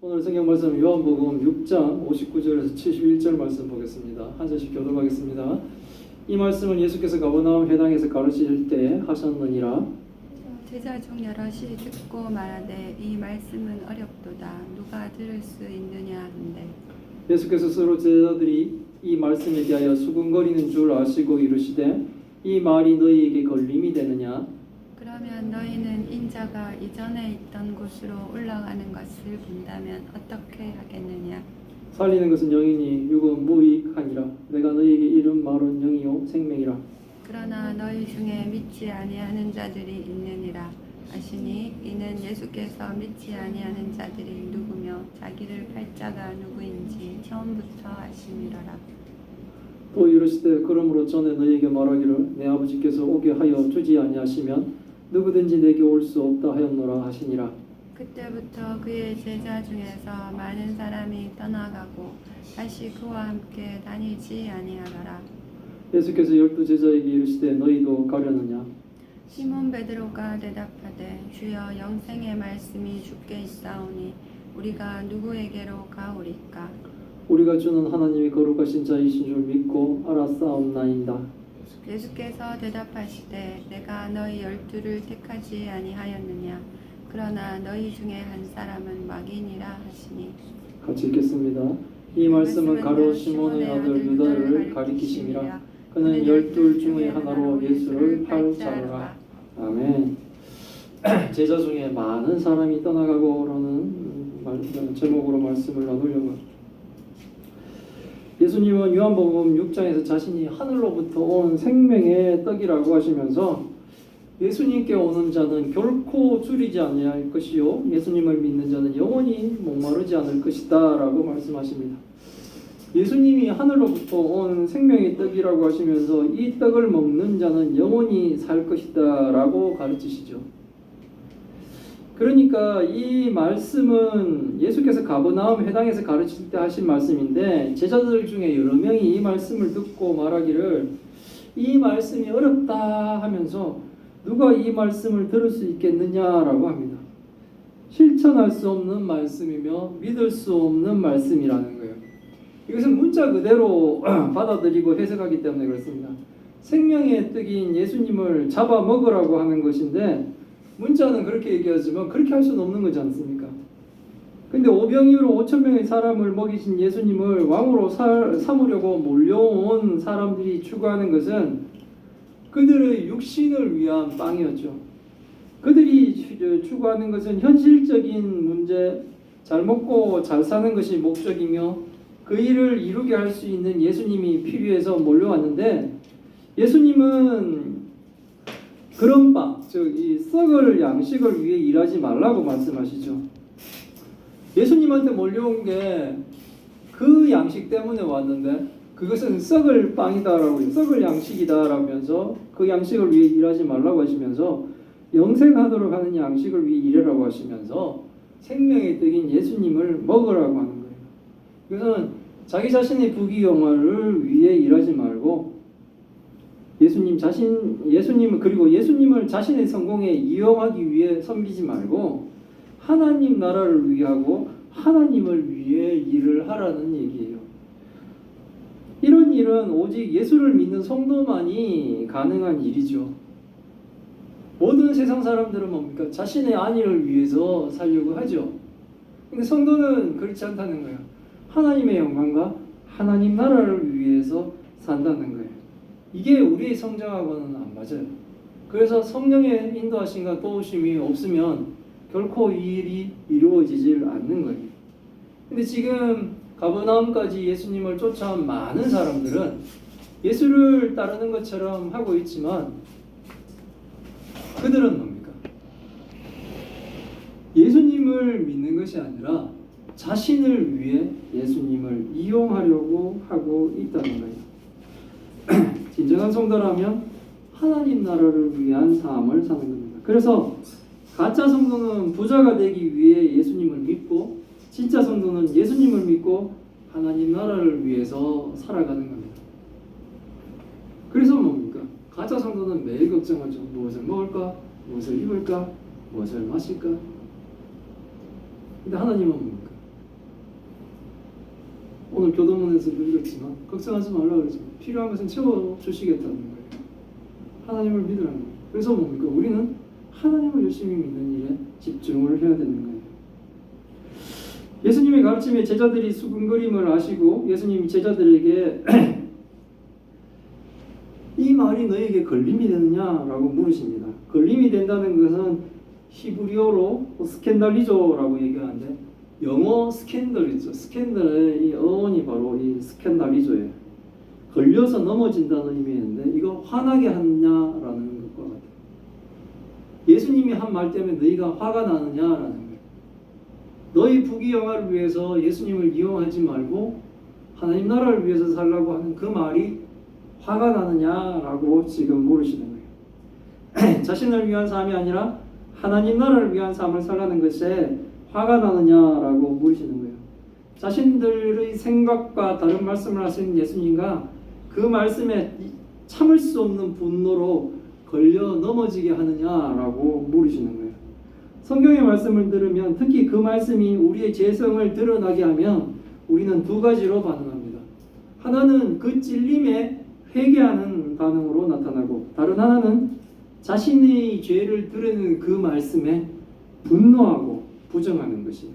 오늘 성경 말씀 요한복음 6장 59절에서 71절 말씀 보겠습니다. 한 절씩 교독하겠습니다. 이 말씀은 예수께서 가버나움 회당에서 가르치실 때 하셨느니라. 제자 중 여럿이 듣고 말하되 이 말씀은 어렵도다 누가 들을 수 있느냐 한데 예수께서 스스로 제자들이 이 말씀에 대하여 수군거리는 줄 아시고 이르시되 이 말이 너희에게 걸림이 되느냐. 그러면 너희는 인자가 이전에 있던 곳으로 올라가는 것을 본다면 어떻게 하겠느냐. 살리는 것은 영이니 육은 무익하니라. 내가 너희에게 이른 말은 영이요 생명이라. 그러나 너희 중에 믿지 아니하는 자들이 있느니라 하시니 이는 예수께서 믿지 아니하는 자들이 누구며 자기를 팔 자가 누구인지 처음부터 아심이로라. 또 이르시되 그러므로 전에 너희에게 말하기를 내 아버지께서 오게 하여 주지 아니하시면 누구든지 내게 올 수 없다 하였노라 하시니라. 그때부터 그의 제자 중에서 많은 사람이 떠나가고 다시 그와 함께 다니지 아니하더라. 예수께서 12 제자에게 이르시되 너희도 가려느냐. 시몬 베드로가 대답하되 주여 영생의 말씀이 주께 있사오니 우리가 누구에게로 가오리까. 우리가 주는 하나님이 거룩하신 자이신 줄 믿고 알았사옵나이다. 예수께서 대답하시되 내가 너희 12를 택하지 아니하였느냐. 그러나 너희 중에 한 사람은 마귀니라 하시니. 같이 읽겠습니다. 이 말씀은 가룟 시몬의 아들 유다를 가리키심이라. 그는 12 중의 하나로 예수를 팔 자라. 아멘. 제자 중에 많은 사람이 떠나가고라는 제목으로 말씀을 나누려고 합니다. 예수님은 요한복음 6장에서 자신이 하늘로부터 온 생명의 떡이라고 하시면서 예수님께 오는 자는 결코 줄이지 아니할 것이요 예수님을 믿는 자는 영원히 목마르지 않을 것이다 라고 말씀하십니다. 예수님이 하늘로부터 온 생명의 떡이라고 하시면서 이 떡을 먹는 자는 영원히 살 것이다 라고 가르치시죠. 그러니까 이 말씀은 예수께서 가버나움 회당에서 가르칠 때 하신 말씀인데 제자들 중에 여러 명이 이 말씀을 듣고 말하기를 이 말씀이 어렵다 하면서 누가 이 말씀을 들을 수 있겠느냐라고 합니다. 실천할 수 없는 말씀이며 믿을 수 없는 말씀이라는 거예요. 이것은 문자 그대로 받아들이고 해석하기 때문에 그렇습니다. 생명의 떡인 예수님을 잡아 먹으라고 하는 것인데 문자는 그렇게 얘기하지만 그렇게 할 수는 없는 거지 않습니까? 근데 오병이어로 5,000명의 사람을 먹이신 예수님을 왕으로 삼으려고 몰려온 사람들이 추구하는 것은 그들의 육신을 위한 빵이었죠. 그들이 추구하는 것은 현실적인 문제, 잘 먹고 잘 사는 것이 목적이며 그 일을 이루게 할 수 있는 예수님이 필요해서 몰려왔는데 예수님은 그런 빵, 즉 이 썩을 양식을 위해 일하지 말라고 말씀하시죠. 예수님한테 몰려온 게 그 양식 때문에 왔는데 그것은 썩을 빵이다라고 썩을 양식이다라면서 그 양식을 위해 일하지 말라고 하시면서 영생하도록 하는 양식을 위해 일하라고 하시면서 생명의 떡인 예수님을 먹으라고 하는 거예요. 그것은 자기 자신의 부귀영화를 위해 일하지 말고 예수님은 그리고 예수님을 자신의 성공에 이용하기 위해 섬기지 말고 하나님 나라를 위하고 하나님을 위해 일을 하라는 얘기예요. 이런 일은 오직 예수를 믿는 성도만이 가능한 일이죠. 모든 세상 사람들은 뭡니까? 자신의 안위를 위해서 살려고 하죠. 근데 성도는 그렇지 않다는 거예요. 하나님의 영광과 하나님 나라를 위해서 산다는 거예요. 이게 우리의 성장하고는 안 맞아요. 그래서 성령의 인도하심과 도우심이 없으면 결코 이 일이 이루어지질 않는 거예요. 근데 지금 가버나움까지 예수님을 쫓아온 많은 사람들은 예수를 따르는 것처럼 하고 있지만 그들은 뭡니까? 예수님을 믿는 것이 아니라 자신을 위해 예수님을 이용하려고 하고 있다는 거예요. 진정한 성도라면 하나님 나라를 위한 삶을 사는 겁니다. 그래서 가짜 성도는 부자가 되기 위해 예수님을 믿고 진짜 성도는 예수님을 믿고 하나님 나라를 위해서 살아가는 겁니다. 그래서 뭡니까? 가짜 성도는 매일 걱정하죠. 무엇을 먹을까? 무엇을 입을까? 무엇을 마실까? 근데 하나님은 뭡니까? 오늘 교도문에서도 읽었지만 걱정하지 말라 그러죠. 필요한 것은 채워주시겠다는 거예요. 하나님을 믿으라는 거예요. 그래서 뭡니까? 우리는 하나님을 열심히 믿는 일에 집중을 해야 되는 거예요. 예수님의 가르침에 제자들이 수군거림을 아시고 예수님이 제자들에게 이 말이 너에게 걸림이 되느냐라고 물으십니다. 걸림이 된다는 것은 히브리어로 스캔달리조라고 얘기하는데 영어 스캔들이죠. 스캔들의 이 어원이 바로 이 스캔달리조예요. 걸려서 넘어진다는 의미인데 이거 화나게 하느냐라는 것과 같아요. 예수님이 한 말 때문에 너희가 화가 나느냐라는 거예요. 너희 부귀영화를 위해서 예수님을 이용하지 말고 하나님 나라를 위해서 살라고 하는 그 말이 화가 나느냐라고 지금 물으시는 거예요. 자신을 위한 삶이 아니라 하나님 나라를 위한 삶을 살라는 것에 화가 나느냐라고 물으시는 거예요. 자신들의 생각과 다른 말씀을 하신 예수님과 그 말씀에 참을 수 없는 분노로 걸려 넘어지게 하느냐라고 물으시는 거예요. 성경의 말씀을 들으면 특히 그 말씀이 우리의 죄성을 드러나게 하면 우리는 두 가지로 반응합니다. 하나는 그 찔림에 회개하는 반응으로 나타나고 다른 하나는 자신의 죄를 드러내는 그 말씀에 분노하고 부정하는 것이에요.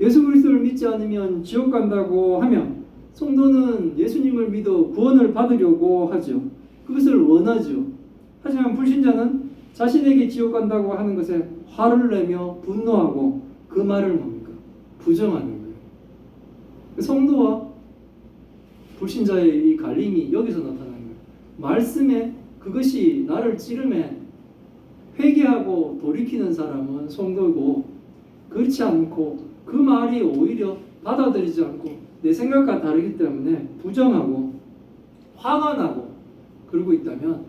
예수 그리스도를 믿지 않으면 지옥 간다고 하면 성도는 예수님을 믿어 구원을 받으려고 하죠. 그것을 원하죠. 하지만 불신자는 자신에게 지옥 간다고 하는 것에 화를 내며 분노하고 그 말을 뭡니까? 부정하는 거예요. 성도와 불신자의 이 갈림이 여기서 나타나는 거예요. 말씀에 그것이 나를 찌르매 회개하고 돌이키는 사람은 성도고 그렇지 않고 그 말이 오히려 받아들이지 않고 내 생각과 다르기 때문에 부정하고 화가 나고 그러고 있다면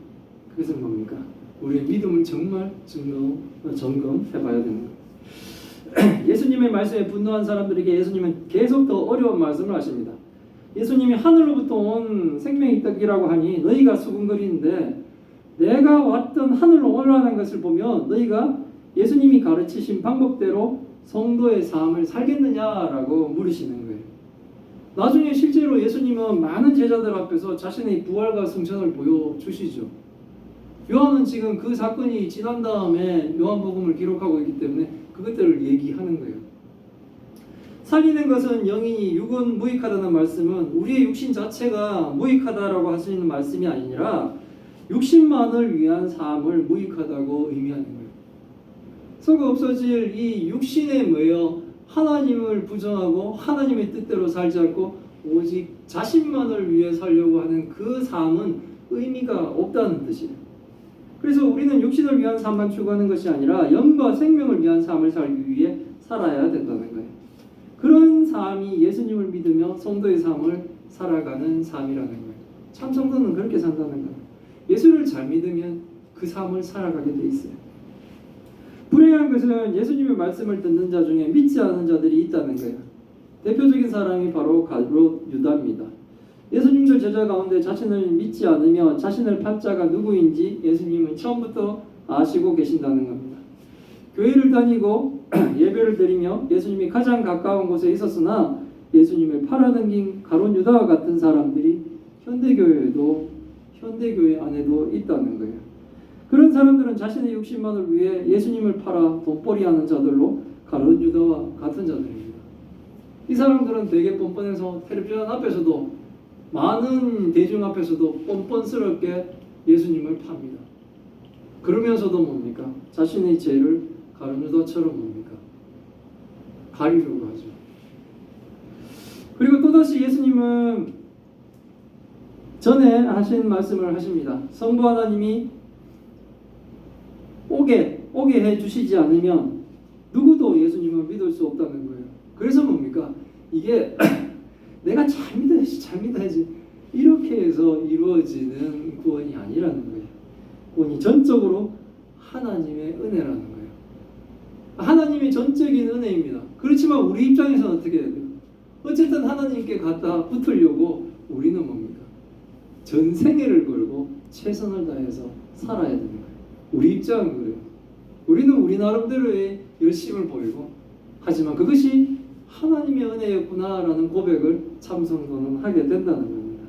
그것은 뭡니까? 우리의 믿음을 정말 점검해 봐야 되는 거예요. 예수님의 말씀에 분노한 사람들에게 예수님은 계속 더 어려운 말씀을 하십니다. 예수님이 하늘로부터 온 생명의 떡이라고 하니 너희가 수군거리는데 내가 왔던 하늘로 올라가는 것을 보면 너희가 예수님이 가르치신 방법대로 성도의 삶을 살겠느냐라고 물으시는 거예요. 나중에 실제로 예수님은 많은 제자들 앞에서 자신의 부활과 승천을 보여주시죠. 요한은 지금 그 사건이 지난 다음에 요한복음을 기록하고 있기 때문에 그것들을 얘기하는 거예요. 살리는 것은 영이니 육은 무익하다는 말씀은 우리의 육신 자체가 무익하다라고 하시는 말씀이 아니라 육신만을 위한 삶을 무익하다고 의미하는 거예요. 서가 없어질 이 육신에 매여 하나님을 부정하고 하나님의 뜻대로 살지 않고 오직 자신만을 위해 살려고 하는 그 삶은 의미가 없다는 뜻이에요. 그래서 우리는 육신을 위한 삶만 추구하는 것이 아니라 영과 생명을 위한 삶을 살기 위해 살아야 된다는 거예요. 그런 삶이 예수님을 믿으며 성도의 삶을 살아가는 삶이라는 거예요. 참 성도는 그렇게 산다는 거예요. 예수를 잘 믿으면 그 삶을 살아가게 돼 있어요. 불행한 것은 예수님의 말씀을 듣는 자 중에 믿지 않은 자들이 있다는 거예요. 대표적인 사람이 바로 가룟 유다입니다. 예수님들 제자 가운데 자신을 믿지 않으며 자신을 팔 자가 누구인지 예수님은 처음부터 아시고 계신다는 겁니다. 교회를 다니고 예배를 드리며 예수님이 가장 가까운 곳에 있었으나 예수님을 팔아넘긴 가룟 유다와 같은 사람들이 현대교회 안에도 있다는 거예요. 그런 사람들은 자신의 육신만을 위해 예수님을 팔아 돈벌이하는 자들로 가룟 유다와 같은 자들입니다. 이 사람들은 되게 뻔뻔해서 텔레비전 앞에서도 많은 대중 앞에서도 뻔뻔스럽게 예수님을 팝니다. 그러면서도 뭡니까? 자신의 죄를 가룟 유다처럼 뭡니까? 가리려고 하죠. 그리고 또다시 예수님은 전에 하신 말씀을 하십니다. 성부 하나님이 오게 해주시지 않으면 누구도 예수님을 믿을 수 없다는 거예요. 그래서 뭡니까? 이게 내가 잘 믿어야지 이렇게 해서 이루어지는 구원이 아니라는 거예요. 구원이 전적으로 하나님의 은혜라는 거예요. 하나님의 전적인 은혜입니다. 그렇지만 우리 입장에서는 어떻게 해야 돼요? 어쨌든 하나님께 갖다 붙으려고 우리는 뭡니까? 전 생애를 걸고 최선을 다해서 살아야 되는 거예요. 우리 입장은 그래요. 우리는 우리 나름대로의 열심을 보이고 하지만 그것이 하나님의 은혜였구나라는 고백을 참성도는 하게 된다는 겁니다.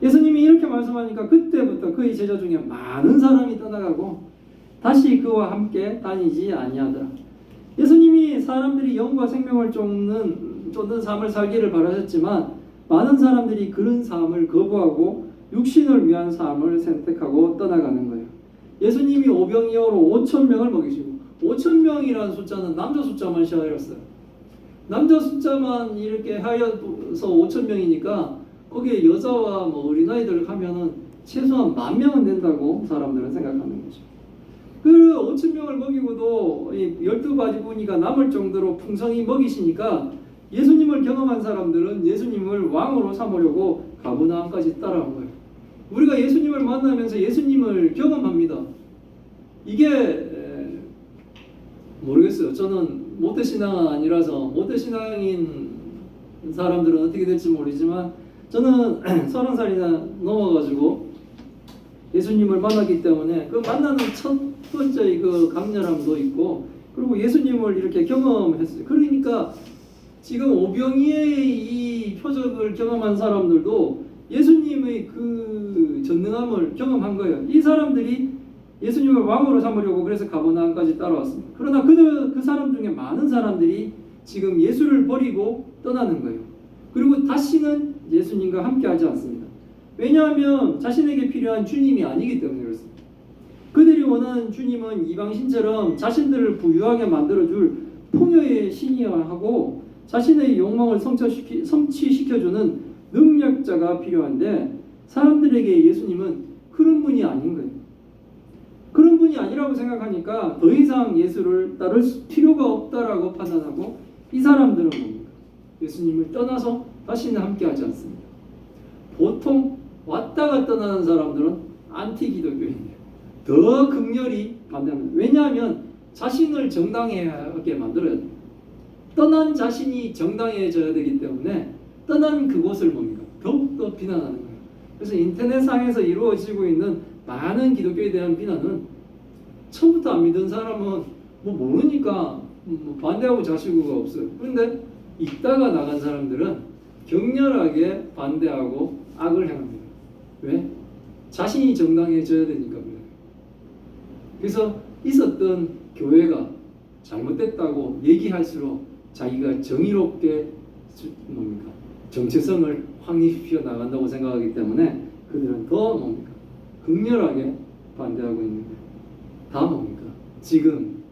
예수님이 이렇게 말씀하니까 그때부터 그의 제자 중에 많은 사람이 떠나가고 다시 그와 함께 다니지 아니하더라. 예수님이 사람들이 영과 생명을 쫓는 삶을 살기를 바라셨지만 많은 사람들이 그런 삶을 거부하고 육신을 위한 삶을 선택하고 떠나가는 거예요. 예수님이 오병이어로 5,000명을 먹이시고 5,000명이라는 숫자는 남자 숫자만 시하였어요. 남자 숫자만 이렇게 하여서 5,000명이니까 거기에 여자와 뭐 어린아이들 하면은 최소한 10,000명은 된다고 사람들은 생각하는 거죠. 그 5,000명을 먹이고도 12가지분이가 남을 정도로 풍성히 먹이시니까 예수님을 경험한 사람들은 예수님을 왕으로 삼으려고 가버나움까지 따라온 거예요. 우리가 예수님을 만나면서 예수님을 경험합니다. 이게 모르겠어요. 저는 모태신앙은 아니라서 모태신앙인 사람들은 어떻게 될지 모르지만 저는 30살이나 넘어가지고 예수님을 만났기 때문에 그 만나는 첫 번째 그 강렬함도 있고 그리고 예수님을 이렇게 경험했어요. 그러니까 지금 오병이의 이 표적을 경험한 사람들도 예수님의 그 전능함을 경험한 거예요. 이 사람들이 예수님을 왕으로 삼으려고 그래서 가버나움까지 따라왔습니다. 그러나 그 사람 중에 많은 사람들이 지금 예수를 버리고 떠나는 거예요. 그리고 다시는 예수님과 함께하지 않습니다. 왜냐하면 자신에게 필요한 주님이 아니기 때문에 그렇습니다. 그들이 원하는 주님은 이방신처럼 자신들을 부유하게 만들어줄 풍요의 신이어야 하고 자신의 욕망을 성취시켜주는 능력자가 필요한데 사람들에게 예수님은 그런 분이 아닌 거예요. 그런 분이 아니라고 생각하니까 더 이상 예수를 따를 필요가 없다라고 판단하고 이 사람들은 뭡니까? 예수님을 떠나서 다시는 함께하지 않습니다. 보통 왔다가 떠나는 사람들은 안티기독교인이에요. 더 극렬히 반대합니다. 왜냐하면 자신을 정당하게 만들어야 돼요. 떠난 자신이 정당해져야 되기 때문에 떠난 그곳을 뭡니까? 더욱더 비난하는 거예요. 그래서 인터넷상에서 이루어지고 있는 많은 기독교에 대한 비난은 처음부터 안 믿은 사람은 뭐 모르니까 뭐 반대하고 자시고가 없어요. 그런데 있다가 나간 사람들은 격렬하게 반대하고 악을 행합니다. 왜? 자신이 정당해져야 되니까 그래요. 그래서 있었던 교회가 잘못됐다고 얘기할수록 자기가 정의롭게 뭡니까? 정체성을 확립시켜 나간다고 생각하기 때문에 그들은 더 뭡니까? 극렬하게 반대하고 있는 거예요. 다 뭡니까? 지금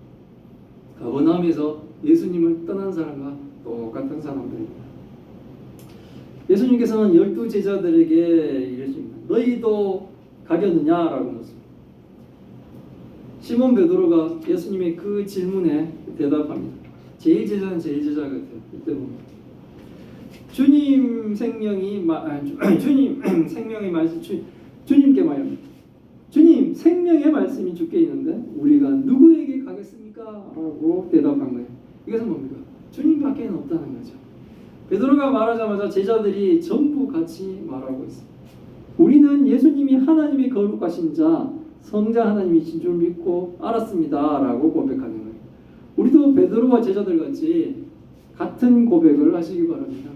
가버나움에서 예수님을 떠난 사람과 똑같은 사람들입니다. 예수님께서는 12제자들에게 이러십니다. 너희도 가려느냐라고 묻습니다. 시몬 베드로가 예수님의 그 질문에 대답합니다. 제일 제자는 제일 제자 같아요. 이때 보면 주님 생명이 말씀 주님께 말합니다. 주님 생명의 말씀이 주께 있는데 우리가 누구에게 가겠습니까? 라고 대답한 거예요. 이것은 뭡니까? 주님밖에는 없다는 거죠. 베드로가 말하자마자 제자들이 전부 같이 말하고 있습니다. 우리는 예수님이 하나님의 거룩하신 자 성자 하나님이신 줄 믿고 알았습니다 라고 고백하는 거예요. 우리도 베드로와 제자들 같이 같은 고백을 하시기 바랍니다.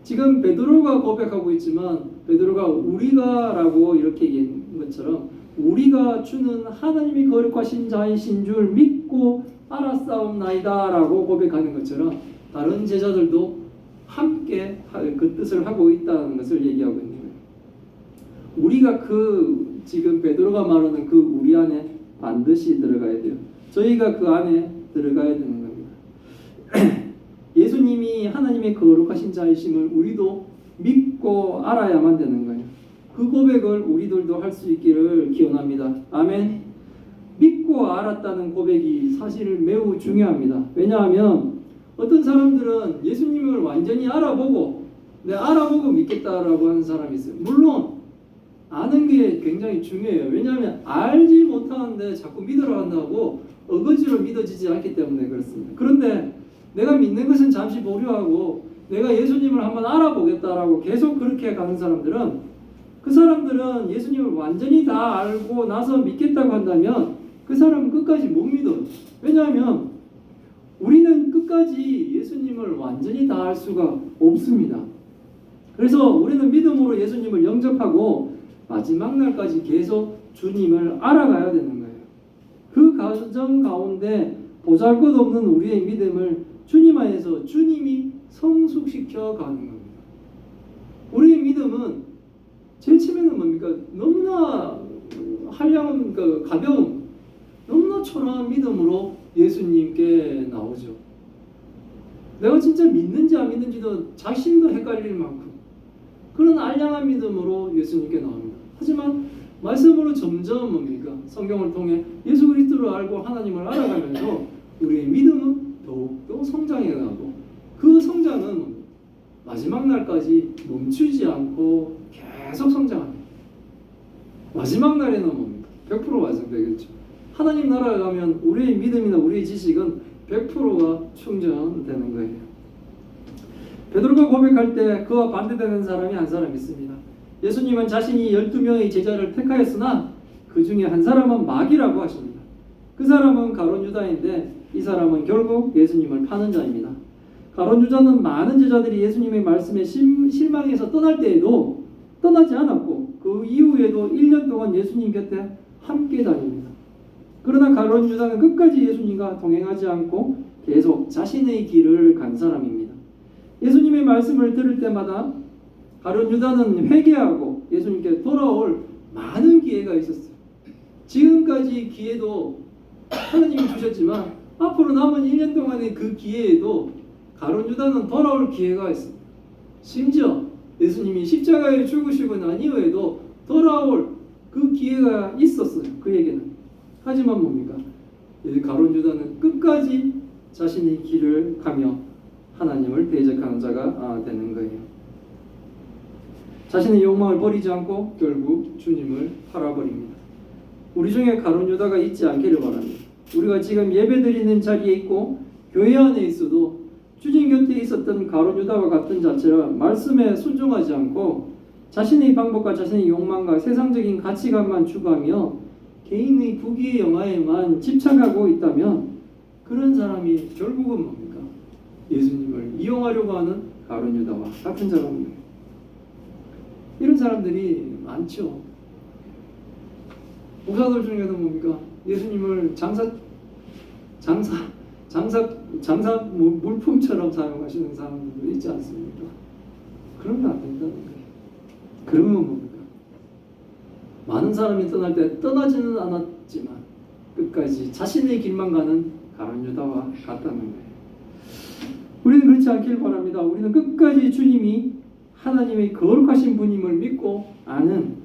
지금 베드로가 고백하고 있지만 베드로가 우리가 라고 이렇게 얘기한 것처럼 우리가 주는 하나님이 거룩하신 자이신 줄 믿고 알았사옵나이다 라고 고백하는 것처럼 다른 제자들도 함께 그 뜻을 하고 있다는 것을 얘기하고 있는 거예요. 우리가 그 지금 베드로가 말하는 그 우리 안에 반드시 들어가야 돼요. 저희가 그 안에 들어가야 되는 겁니다. 예수님이 하나님의 거룩하신 자이심을 우리도 믿고 알아야만 되는 거예요. 그 고백을 우리들도 할 수 있기를 기원합니다. 아멘. 믿고 알았다는 고백이 사실 매우 중요합니다. 왜냐하면 어떤 사람들은 예수님을 완전히 알아보고 믿겠다라고 하는 사람이 있어요. 물론 아는 게 굉장히 중요해요. 왜냐하면 알지 못하는데 자꾸 믿으러 한다고 어거지로 믿어지지 않기 때문에 그렇습니다. 그런데 내가 믿는 것은 잠시 보류하고 내가 예수님을 한번 알아보겠다라고 계속 그렇게 가는 사람들은 그 사람들은 예수님을 완전히 다 알고 나서 믿겠다고 한다면 그 사람은 끝까지 못 믿어요. 왜냐하면 우리는 끝까지 예수님을 완전히 다 알 수가 없습니다. 그래서 우리는 믿음으로 예수님을 영접하고 마지막 날까지 계속 주님을 알아가야 되는 거예요. 그 과정 가운데 보잘것없는 우리의 믿음을 주님 안에서 주님이 성숙시켜 가는 겁니다. 우리의 믿음은 제일 처음에는 뭡니까? 너무나 한량한 가벼운 너무나 초라한 믿음으로 예수님께 나오죠. 내가 진짜 믿는지 안 믿는지도 자신도 헷갈릴 만큼 그런 알량한 믿음으로 예수님께 나옵니다. 하지만 말씀으로 점점 뭡니까? 성경을 통해 예수 그리스도를 알고 하나님을 알아가면서 우리의 믿음은 더욱더 성장해 가고 그 성장은 마지막 날까지 멈추지 않고 계속 성장합니다. 마지막 날에는 뭡니까? 100% 완성되겠죠. 하나님 나라에 가면 우리의 믿음이나 우리의 지식은 100%가 충전되는 거예요. 베드로가 고백할 때 그와 반대되는 사람이 한 사람 있습니다. 예수님은 자신이 12명의 제자를 택하였으나 그 중에 한 사람은 마귀라고 하십니다. 그 사람은 가룟 유다인데 이 사람은 결국 예수님을 파는 자입니다. 가룟 유다는 많은 제자들이 예수님의 말씀에 실망해서 떠날 때에도 떠나지 않았고 그 이후에도 1년 동안 예수님 곁에 함께 다닙니다. 그러나 가룟 유다는 끝까지 예수님과 동행하지 않고 계속 자신의 길을 간 사람입니다. 예수님의 말씀을 들을 때마다 가룟 유다는 회개하고 예수님께 돌아올 많은 기회가 있었어요. 지금까지 기회도 하나님이 주셨지만 앞으로 남은 1년 동안의 그 기회에도 가룟 유다는 돌아올 기회가 있습니다. 심지어 예수님이 십자가에 죽으시고 난 이후에도 돌아올 그 기회가 있었어요. 그에게는. 하지만 뭡니까? 가룟 유다는 끝까지 자신의 길을 가며 하나님을 대적하는 자가 되는 거예요. 자신의 욕망을 버리지 않고 결국 주님을 팔아버립니다. 우리 중에 가룟 유다가 있지 않기를 바랍니다. 우리가 지금 예배드리는 자리에 있고 교회 안에 있어도 주님 곁에 있었던 가룟 유다와 같은 자처럼 말씀에 순종하지 않고 자신의 방법과 자신의 욕망과 세상적인 가치관만 추구하며 개인의 부귀의 영화에만 집착하고 있다면 그런 사람이 결국은 뭡니까? 예수님을 이용하려고 하는 가룟 유다와 같은 자입니다. 이런 사람들이 많죠. 목사들 중에는 뭡니까? 예수님을 장사 물품처럼 사용하시는 사람들도 있지 않습니까? 그러면 안 된다는 거예요. 그러면 뭡니까? 많은 사람이 떠날 때 떠나지는 않았지만 끝까지 자신의 길만 가는 가룟 유다와 같다는 거예요. 우리는 그렇지 않길 바랍니다. 우리는 끝까지 주님이 하나님의 거룩하신 분임을 믿고 아는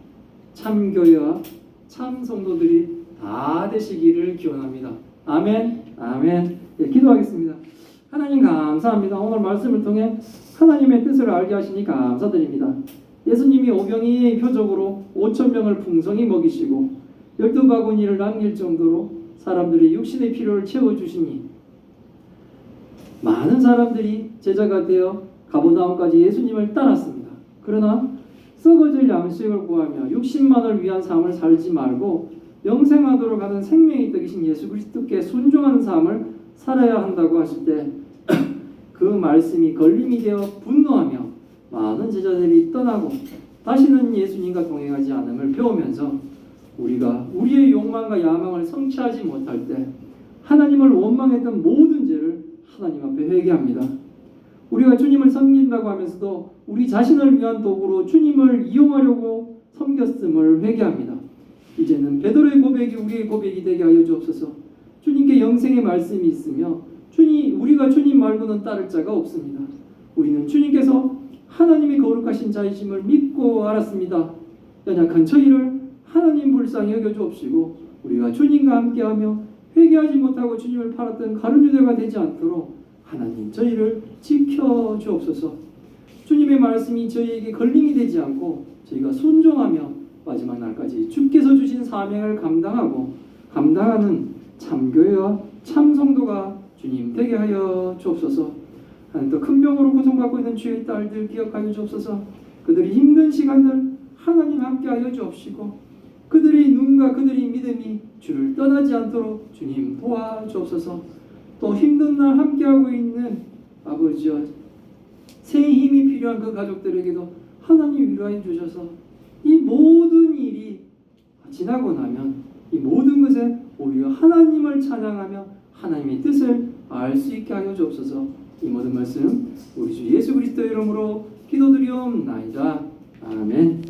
참교회와 참 성도들이 다 되시기를 기원합니다. 아멘. 아멘. 예, 기도하겠습니다. 하나님 감사합니다. 오늘 말씀을 통해 하나님의 뜻을 알게 하시니 감사드립니다. 예수님이 오병이의 표적으로 5,000명을 풍성히 먹이시고 12바구니를 남길 정도로 사람들의 육신의 필요를 채워주시니 많은 사람들이 제자가 되어 가버나움까지 예수님을 따랐습니다. 그러나 썩어질 양식을 구하며 육신만을 위한 삶을 살지 말고 영생하도록 하는 생명의 떡이신 예수 그리스도께 순종하는 삶을 살아야 한다고 하실 때 그 말씀이 걸림이 되어 분노하며 많은 제자들이 떠나고 다시는 예수님과 동행하지 않음을 배우면서 우리가 우리의 욕망과 야망을 성취하지 못할 때 하나님을 원망했던 모든 죄를 하나님 앞에 회개합니다. 우리가 주님을 섬긴다고 하면서도 우리 자신을 위한 도구로 주님을 이용하려고 섬겼음을 회개합니다. 이제는 베드로의 고백이 우리의 고백이 되게 하여 주옵소서. 주님께 영생의 말씀이 있으며 우리가 주님 말고는 따를 자가 없습니다. 우리는 주님께서 하나님의 거룩하신 자이심을 믿고 알았습니다. 연약한 저희를 하나님 불쌍히 여겨 주옵시고 우리가 주님과 함께하며 회개하지 못하고 주님을 팔았던 가룟 유다가 되지 않도록 하나님 저희를 지켜 주옵소서. 주님의 말씀이 저희에게 걸림이 되지 않고 저희가 순종하며 마지막 날까지 주께서 주신 사명을 감당하는 참교회와 참성도가 주님 되게 하여 주옵소서. 하나님 또 큰 병으로 고통받고 있는 주의 딸들 기억하여 주옵소서. 그들이 힘든 시간들 하나님 함께 하여 주옵시고 그들의 눈과 그들의 믿음이 주를 떠나지 않도록 주님 도와주옵소서. 또 힘든 날 함께하고 있는 아버지와 새 힘이 필요한 그 가족들에게도 하나님 위로해 주셔서 이 모든 일이 지나고 나면 이 모든 것에 오히려 하나님을 찬양하며 하나님의 뜻을 알 수 있게 하여 주옵소서. 이 모든 말씀 우리 주 예수 그리스도의 이름으로 기도드리옵나이다. 아멘.